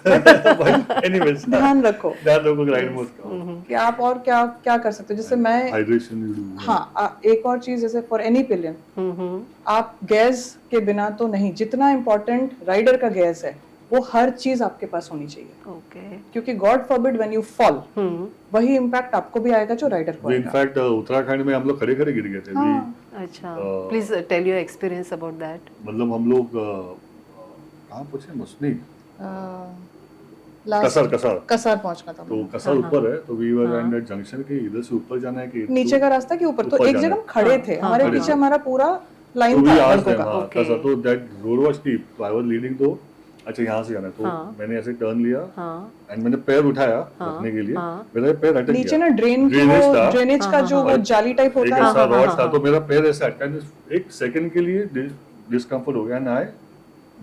Anyways, ध्यान रखो ध्यान रखो राइड में उसका। कि आप और क्या क्या कर सकते हो। जैसे मैं, Hydration you do. हाँ, एक और चीज, जैसे फॉर एनी पिलियन, आप गैस के बिना तो नहीं, जितना इम्पोर्टेंट राइडर का गैस है वो हर चीज आपके पास होनी चाहिए, ओके। क्योंकि God forbid when you fall, वही इम्पैक्ट आपको भी आएगा जो राइडर को We in आएगा। fact उत्तराखंड में हम लोग खड़े खड़े गिर गए थे। We- अच्छा, please tell your experience about that. मतलब हम लोग कहाँ पहुंचे, मसनी लास्ट कसार कसार पहुंचना था, तो कसार ऊपर है, तो we were end at junction के इधर से ऊपर जाना है कि नीचे का रास्ता कि ऊपर, तो ऊपर एक जाना जगह है। हम खड़े थे, हमारे खड़े पीछे थे। हमारा पूरा तो लाइन वी था आस्क्ड लड़कों देम, का। हाँ, Okay. कसार, तो दैट रोड वाज स्टीप, तो आई वाज लीडिंग, तो अच्छा यहाँ से जाना है, तो मैंने ऐसे टर्न लिया एंड मैंने पैर उठाया रखने के लिए, मेरा पैर अटक नीचे गया। ना ड्रेन की Drainage वो था। ड्रेनेज का जो वो जाली टाइप एक होता ऐसा है, रॉड था, तो मेरा पैर ऐसे अटका, एक सेकंड के लिए डिस्कम्फर्ट हो गया, एंड आई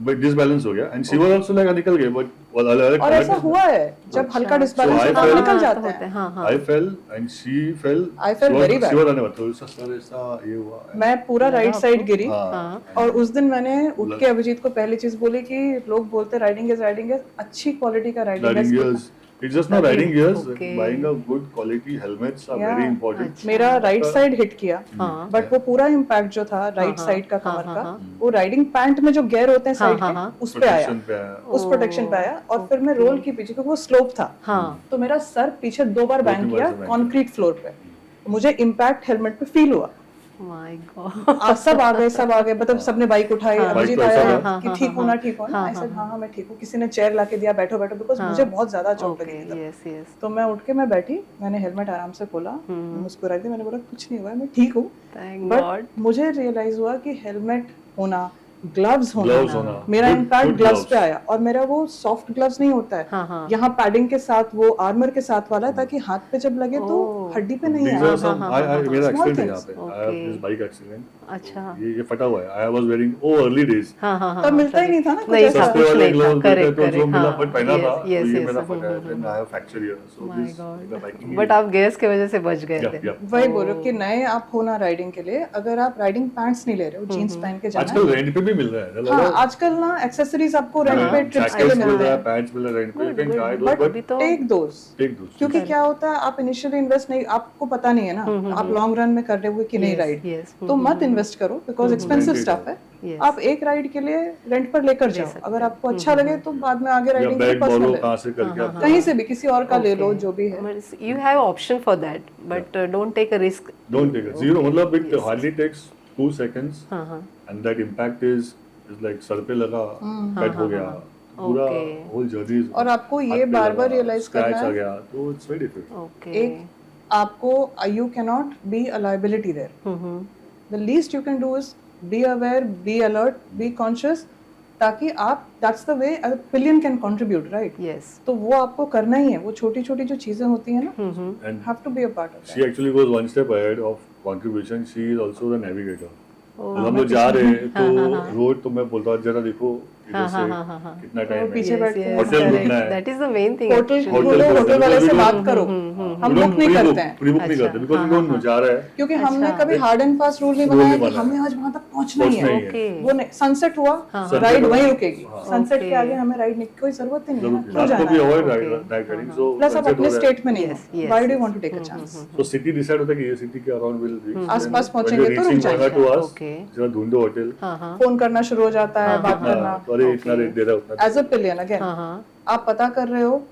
बट डिसबैलेंस हो गया and she was also like निकल गए बट अलग और ऐसा हुआ है जब हल्का डिसबैलेंस So I होता है felt- निकल हाँ, जाते तो होते हैं हैं, हाँ हाँ I fail and she fail I felt very bad. She was आने तो सर ऐसा ये हुआ मैं पूरा राइट साइड गिरी हाँ और उस दिन मैंने उठ के अभिजीत को पहली चीज बोली कि लोग बोलते राइडिंग इज अच्छी क्वालिटी का riding riding gears it's just not riding gears Okay. buying a good quality helmets are Yeah. very important मेरा राइट साइड हिट किया हाँ बट वो पूरा इम्पैक्ट जो था राइट साइड का कमर का वो राइडिंग पैंट में जो गेयर होते हैं साइड के उस पे आया protection पे आया उस प्रोटेक्शन पे आया और फिर मैं रोल की पीछे क्योंकि वो स्लोप था हाँ तो मेरा सर पीछे 2 बार बैंग तीन बार किया से bang कंक्रीट फ्लोर पे मुझे इम्पैक्ट हेलमेट पे फील हुआ माय गॉड आप सब आ गए मतलब सबने बाइक उठाई अभिजीत Bike तो आया ऐसा कि ठीक हो ना ठीक हो ना आई सेड हाँ मैं ठीक हूँ किसी ने चेयर लाके दिया बैठो बिकॉज मुझे बहुत ज्यादा चोट लगी थी तब। यस यस तो मैं उठ के मैं बैठी मैंने हेलमेट आराम से खोला मुस्कुराई थी मैंने बोला कुछ नहीं हुआ है मैं ठीक हूँ थैंक गॉड बट मुझे रियलाइज हुआ कि हेलमेट होना ग्लव्स Gloves होना होना। मेरा Good- impact good gloves gloves। पे आया और मेरा वो सॉफ्ट ग्लव्स नहीं होता हाँ, है हाँ। यहाँ पैडिंग के साथ वो आर्मर के साथ वाला है ताकि हाथ पे जब लगे तो हड्डी पे नहीं these आए are some I मेरा Small accident है things. यहाँ पे I have Okay. this bike accident अच्छा ये फटा हुआ है I was wearing early days हाँ हाँ हाँ तब मिलता ही नहीं था ना कुछ नहीं ऐसा। था सस्ते कुछ वाले नहीं था ग्लव्स देते करेक्ट तो जो करेक्ट मिला बट पहना था यस तो ये यस मेरा फटा है then I have fracture here so my this the biking God but आप गैस की वजह से बच गए थे yeah वही बोलो कि नए आप हो ना राइडिंग के लिए अगर आप राइडिंग पैंट्स नहीं ले रहे हो जीन्स पहन के जाना है आजकल रेंट पे भी मिल रहा है ना हाँ आजकल ना एक्सेसरीज आपको रेंट पे ट्रिप्स के लिए जैकेट्स मिल मिलते रहा है हैं पैंट्स मिल रहा है रेंट पे you can try those but but अभी तो टेक दोस take those क्योंकि क्या होता है आप इनिशियली इन्वेस्ट नहीं आपको पता नहीं है ना आप लॉन्ग रन में कर रहे हो कि नहीं राइड yes, तो मत इन्वेस्ट करो बिकॉज एक्सपेंसिव स्टफ है Yes. आप एक राइड के लिए रेंट पर लेकर जाओ अगर आपको अच्छा लगे तो बाद में आगे या राइडिंग के लिए बैग बोलो पर्सनल कहाँ से करके आप कहीं से भी किसी और का ले लो जो भी है you have option for that but don't take a risk don't take it zero मतलब it hardly takes 2 seconds हाँ हाँ and that impact is like sir पे लगा कट हो गया पूरा Okay. whole journey is और आपको ये बार-बार realize स्क्रैच करना आ है गया तो it's very difficult okay एक आपको you can not be a liability there the least you can do is be aware be alert be conscious ताकि आप that's the way pillion can contribute right yes तो वो आपको करना ही है वो छोटी छोटी जो चीजें होती हैं ना and have to be a part of she actually goes one step ahead of contribution she is also the navigator हम लोग जा रहे हैं तो रोड तो मैं बोलता हूँ जरा देखो इधर से कितना टाइम है पीछे बैठ के होटल रुकना है that is the main thing hotel actually. खोलो होटल वाले से बात करो हम बुक नहीं करते हैं प्री बुक नहीं करते बिकॉज़ वी डोंट नो जा रहा है क्योंकि हमने कभी हार्ड एंड फास्ट रूल नहीं Rule बनाया नहीं कि बनाया। हमें आज वहां तक पहुंचना ही पहुंचना है ही है। Okay. वो नहीं सनसेट हुआ राइड वहीं रुकेगी सनसेट के आगे हमें राइड की कोई जरूरत ही नहीं है ना, क्यों रात को जाना भी है अवॉइड राइडिंग सो प्लस आप अपने स्टेट में नहीं Yes, हो yes, why do you want to take a chance तो सिटी डिसाइड होता है कि ये सिटी के अराउंड विल रीच आसपास पहुंचेंगे तो रुक जाएंगे। Okay. जरा ढूंढो होटल हाँ हाँ फोन करना शुरू हो जाता है बात करना तो अरे इतना रेट दे रहा है उतना एज अ पिलियन अगेन हाँ हाँ आप पता कर रहे हो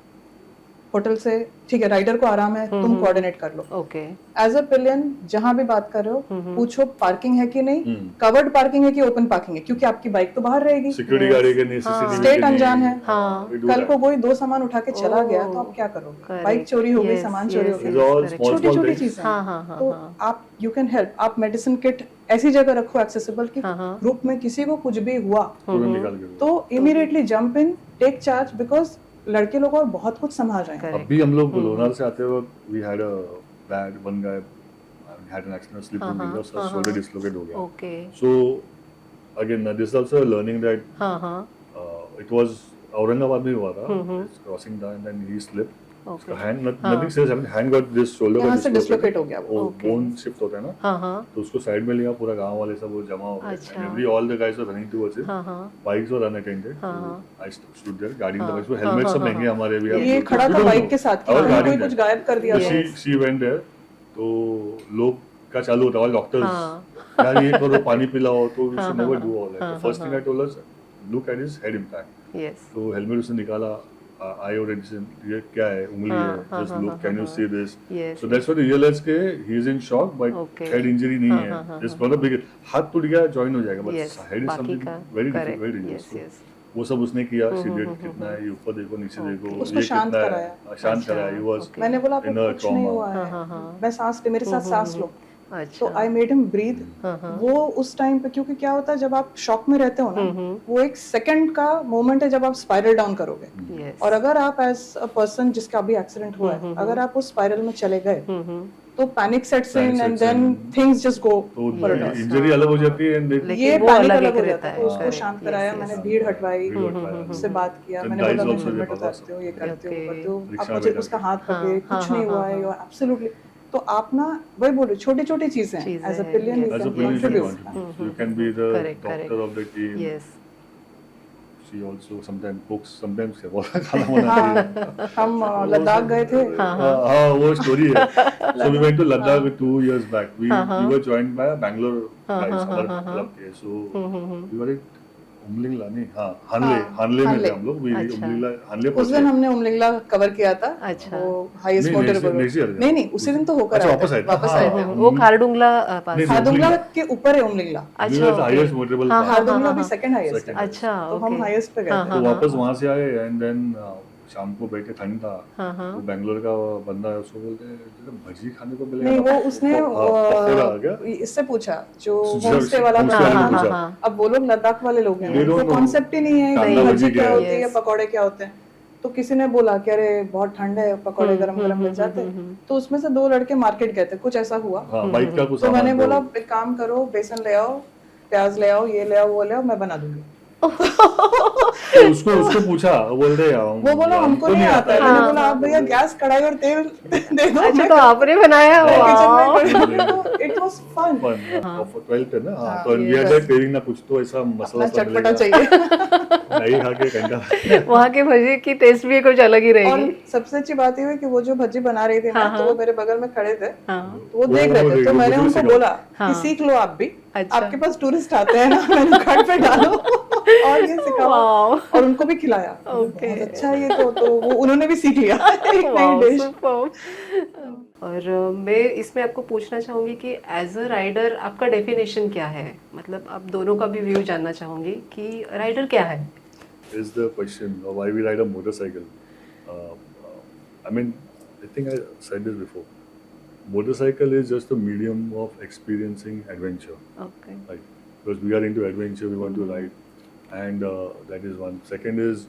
होटल से ठीक है राइडर को आराम है तुम कोऑर्डिनेट कर लो okay एज अ पिलियन जहां भी बात कर रहे हो पूछो पार्किंग है कि नहीं कवर्ड पार्किंग है कि ओपन पार्किंग है क्योंकि आपकी बाइक तो बाहर रहेगी सिक्योरिटी गाड़ी के नहीं सीसीटीवी स्टेट अनजान है हाँ कल को कोई 2 सामान उठा के चला गया तो आप क्या करोगे बाइक चोरी हो गई Yes, सामान चोरी हो yes, गया These are all small छोटी small छोटी things चीजें हाँ हाँ हाँ तो आप यू कैन हेल्प आप मेडिसिन किट ऐसी जगह रखो एक्सेसिबल कि ग्रुप में किसी को कुछ भी हुआ तुरंत निकाल के तो immediately jump in take charge because लड़के लोग और बहुत कुछ संभाल रहे हैं अभी हम लोग लोनार से आते वक्त we had a bad one guy had an accident slip on the उसका शोल्डर डिस्लोकेट हो गया okay so again this also learning that हाँ हाँ इट वाज औरंगाबाद में हुआ था crossing down and he slip okay hand nothing says hand got this shoulder यहाँ से डिस्लोकेट हो गया वो वो बोन शिफ्ट होता है ना हाँ हाँ तो उसको साइड में लिया पूरा गांव वाले सब वो जमा हो गए अच्छा। And every all the guys were running towards it हाँ हाँ bikes were unattended I stood there गाड़ी हाँ, में तो हेलमेट सब महंगे हमारे भी ये खड़ा था बाइक के साथ और कि गाड़ी कोई में। कुछ गायब कर दिया था शी वेंट देयर तो लोग का चालू होता है डॉक्टर्स हाँ। यार ये करो पानी पिलाओ तो we should never do all that first thing I told us look at his head impact yes तो हेलमेट उसने निकाला आई और ये क्या है उंगली है just look can you see this yes So that's what he realized के he is in shock but Okay. head injury नहीं है it's not a big हाथ टूट गया join हो जाएगा but yes head is बाकी something का very correct difficult very dangerous yes So yes वो सब उसने किया she did कितना है ये ऊपर देखो नीचे देखो उसको ये शांत कितना है कराया। हाँ, शांत कराया he was मैंने बोला आपको in a कुछ नहीं trauma हुआ है मैं सांस ले मेरे साथ सांस लो अच्छा तो आई मेड हिम ब्रीथ वो उस टाइम पे क्योंकि क्या होता है जब आप शॉक में रहते हो ना वो एक सेकंड का मोमेंट है जब आप स्पाइरल डाउन करोगे yes और अगर आप एज अ पर्सन जिसका अभी एक्सीडेंट हुआ है अगर आप उस स्पाइरल में चले गए तो panic sets in Panic and sets then in. Things just go to for a toss. Injury अलग हो जाती है एंड लेकिन ये वो पैनिक अलग अलग एक हो रहता जाता है, है, तो उसको correct, शांत yes, कराया yes. मैंने, भीड़ हटवाई, भीड़ हटवाया, उससे बात किया, Then मैंने guys बोला मैं also हेलमेट they उतारती हूँ, ये करती हूँ, Okay. करती हूँ, रिक्शा आप मुझे में उसका बैठा। हाथ पकड़े, हाँ, कुछ हाँ, नहीं हाँ, हुआ हाँ, है, यू एब्सोल्युटली। तो आप ना वही बोल रहे, छोटी छोटी चीजें चीजें एज अ हैं, pillion yes, you As a can player, you can contribute. contribute. You can be the Correct, doctor correct. of the team. Yes. She also sometimes cooks, sometimes खाना बनाती है। हम लद्दाख गए थे, हाँ वो स्टोरी है। So we went to Ladakh 2 years back. We were joined by Bangalore guys हमारे क्लब के। So we were at Umling La नहीं, हाँ हानले में थे हानले। हम लोग। We अच्छा। उमलिंगला हानले उस पहुंचे। दिन हमने उमलिंगला कवर किया था, अच्छा। वो हाईएस्ट नहीं, मोटर next year गए। नहीं नहीं, उसी दिन तो होकर अच्छा, आए वापस थे, आए थे। वापस हाँ, आए थे। वो खारडुंगला पास नहीं, हारदुंगला के ऊपर है उमलिंगला, अच्छा, Umeligla is okay. highest motorable हाँ, pass। हाँ, हारदुंगला हाँ, भी हाँ। सेकंड हाईएस्ट है, Second अच्छा, तो हम okay. हाईएस्ट पे गए हाँ, थे। तो वापस वहां से आए एंड देन शाम को बैठे, ठंड था। हाँ, हाँ। वो बैंगलोर का बंदा है, उसको बोलते हैं भजी खाने को मिलेगा नहीं, ना? वो उसने पकौड़ा आ गया। इससे पूछा जो जो होमस्टे वाला homestay बंदा वाले था ने ना। पूछा। अब वो लोग लद्दाख वाले लोग हैं, They don't उनको know कॉन्सेप्ट ही नहीं है कि कांदा भजी भजी क्या क्या होती है। है, पकौड़े क्या होते हैं। तो किसी ने बोला कि अरे बहुत ठंड है, पकौड़े गरम गरम मिल जाते हैं। तो उसमें से 2 लड़के मार्केट गए थे, कुछ ऐसा हुआ। हाँ, बाइक का कुछ तो मैंने सामान बोला दो। एक काम करो, बेसन ले आओ, प्याज ले आओ, ये ले आओ, वो ले आओ, मैं बना दूंगी। तो उसको पूछा, वो बोल रहे वो बोला हमको नहीं आता है। मैंने बोला आप भैया गैस, कढ़ाई और तेल दे दो, अच्छा, मैं तो आपने बनाया? मैं किचन में वाह। कर दूंगी। It was fun. Fun 12th है ना। हाँ, हाँ, तो वी हैड दैट क्रेविंग ना, कुछ तो ऐसा मसाला अपना सा चटपटा मिलेगा। चाहिए। नहीं खा के कंटा। वहाँ के भजी की टेस्ट भी कुछ अलग ही और रहेगी। सबसे अच्छी बात ये हुई कि वो जो भज्जी बना रही थी ना, तो वो मेरे बगल में खड़े थे, हाँ, तो वो देख रहे थे। तो मैंने मुझे भी उनको सिखाओ। बोला हाँ। कि सीख लो आप भी, अच्छा। आपके पास टूरिस्ट आते हैं ना, मेनू कार्ड पे डालो और ये सिखाओ। वाओ। और उनको भी खिलाया। Okay. बहुत अच्छा है ये तो वो उन्होंने भी सीख लिया एक नई वाओ, डिश। superb। और मैं इसमें आपको पूछना चाहूँगी कि एज अ राइडर आपका डेफिनेशन क्या है? मतलब आप दोनों का भी व्यू जानना चाहूँगी कि राइडर क्या है? Is the question of why we ride a motorcycle. I mean, I think I said this before. Motorcycle is just a medium of experiencing adventure. Okay. Right? Because we are into adventure, we want to ride, and that is one. Second is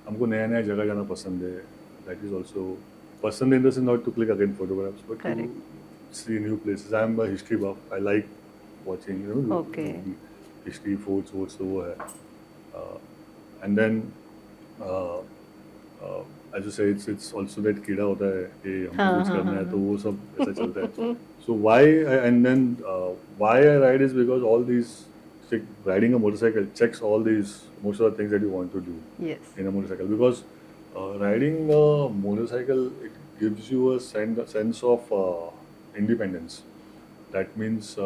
हमको नया नया जगह जाना पसंद है. That is also पसंद in the sense not to click again photographs, but Correct. to see new places. I am a history buff. I like watching, Okay. history, forts, तो वो है. And then as you say, it's also that कीड़ा होता है कि हमको कुछ करना है, तो वो सब ऐसा चलता है. So why why I ride is because all these riding a motorcycle checks all these most of the things that you want to do Yes. in a motorcycle, because riding a motorcycle, it gives you a sense of independence. That means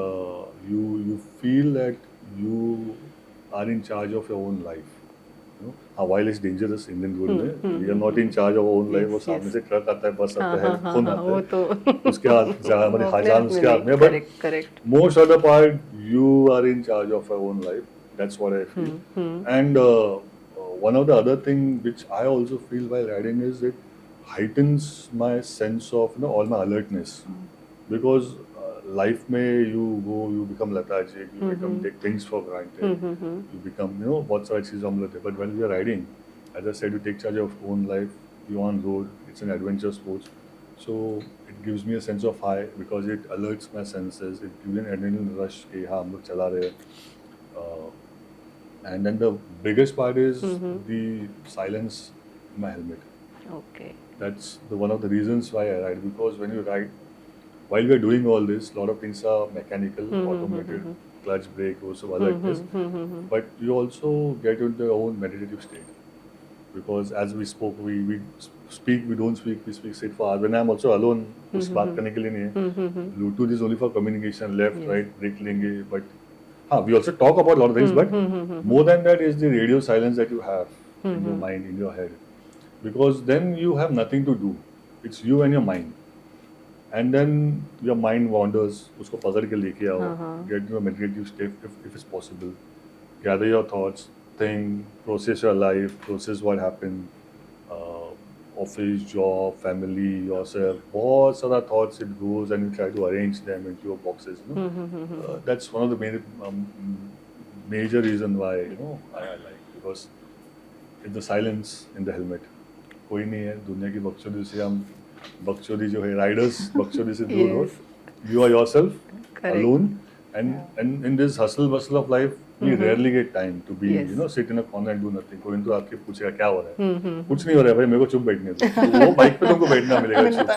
you feel that you are in charge of your own life. While it's dangerous Indian road में, we are not in charge of our own life. वो सामने से truck आता है, बस आता है, खून आता वो है, तो उसके हाथ हमारे हाजान उसके हाथ में. But correct. most of the part, you are in charge of your own life. That's what I feel. And one of the other thing which I also feel while riding is it heightens my sense of all my alertness, because life में you become lethargic, you become take things for granted, you become बहुत सारी चीज़ें हम लेते हैं. But when we are riding, as I said, you take charge of your own life. You're on road. It's an adventure sports, so it gives me a sense of high because it alerts my senses. It gives me an adrenaline rush कि हाँ हम लोग चला रहे हैं. And then the biggest part is the silence in my helmet. Okay. That's one of the reasons why I ride, because when you ride, while we are doing all this, a lot of things are mechanical, automated, clutch, brake, वो सब अलग is. But you also get into your own meditative state, because as we spoke, we speak, we don't speak, we speak straight for hours. When I'm also alone, कुछ बात करने के लिए नहीं है. Bluetooth is only for communication, left, right, break लेंगे. But we also talk about a lot of things, but more than that is the radio silence that you have in your mind, in your head. Because then you have nothing to do. It's you and your mind. And then your mind wanders, उसको पकड़ के लेके आओ, get into a meditative state if it's possible. Gather your thoughts, think, process your life, process what happened, office, job, family, yourself. बहुत सारा thoughts it goes, and you try to arrange them into your boxes. That's one of the major reason why I like, because it's the silence in the helmet. कोई नहीं है दुनिया की बकचोदी से, हम बकचोदी जो है राइडर्स बकचोदी से दूर हो, You are yourself, Correct. alone, and in this hustle bustle of life, we rarely get time to be, Yes. sit in a corner and do nothing. कोई तो आके पूछेगा क्या हो रहा है? कुछ नहीं हो रहा है भाई, मेरे को चुप बैठने दो. तो वो बाइक पे तुमको बैठना मिलेगा चुप.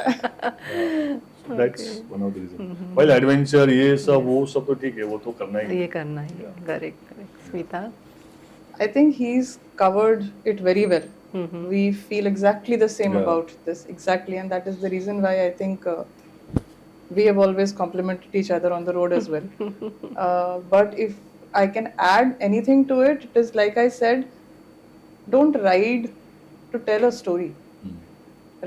So that's one of the reasons. While adventure ये सब वो सब तो ठीक है, वो तो करना ही है. ये करना है. Correct. Smita. I think he's covered it very well. We feel exactly the same Yeah. about this, exactly, and that is the reason why I think we have always complimented each other on the road as well. But if I can add anything to it, it is like I said, don't ride to tell a story.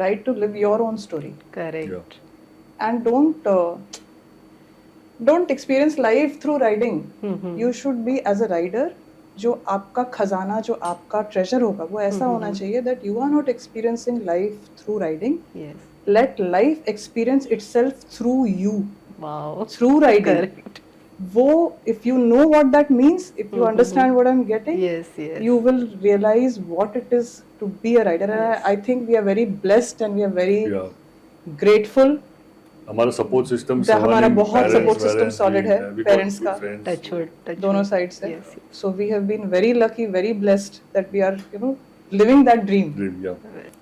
Ride to live your own story, correct. and don't experience life through riding. You should be as a rider. जो आपका खजाना, जो आपका treasure होगा, वो ऐसा होना चाहिए that you are not experiencing life through riding. Yes. Let life experience itself through you, Wow. through riding. Correct. वो, if you know what that means, if you understand what I'm getting, Yes. Yes. you will realize what it is to be a rider. And I think we are very blessed and we are very Yeah. grateful. हमारा support system हमारा बहुत support system solid है, parents का. Touchwood. दोनों side से. Yes. So we have been very lucky, very blessed that we are, living that dream.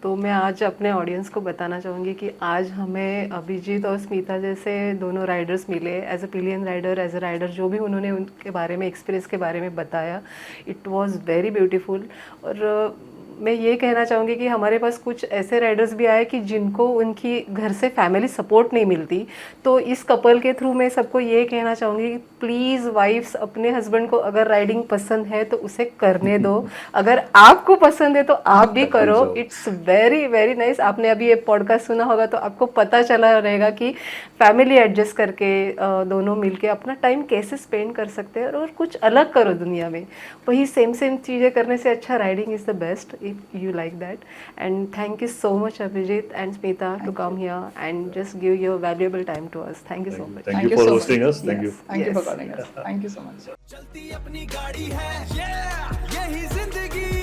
तो मैं आज अपने ऑडियंस को बताना चाहूँगी कि आज हमें अभिजीत और स्मिता जैसे दोनों राइडर्स मिले. As a pillion rider, as a rider, जो भी उन्होंने उनके बारे में, एक्सपीरियंस के बारे में बताया, इट वाज वेरी ब्यूटीफुल. और मैं ये कहना चाहूँगी कि हमारे पास कुछ ऐसे राइडर्स भी आए कि जिनको उनकी घर से फैमिली सपोर्ट नहीं मिलती. तो इस कपल के थ्रू मैं सबको ये कहना चाहूँगी कि प्लीज़ वाइफ्स, अपने हस्बैंड को अगर राइडिंग पसंद है तो उसे करने दो. अगर आपको पसंद है तो आप भी करो. It's very very nice. आपने अभी ये पॉडकास्ट सुना होगा तो आपको पता चला रहेगा कि फैमिली एडजस्ट करके दोनों मिलके अपना टाइम कैसे स्पेंड कर सकते हैं और कुछ अलग करो दुनिया में. वही सेम चीज़ें करने से अच्छा riding is the best if you like that. And thank you so much Abhijit and Smita to come here and just give your valuable time to us. Thank you so much. Thank you for hosting us. Thank you. Thank you for Yes. calling us. Thank you so much. चलती अपनी गाड़ी है, yeah, यही जिंदगी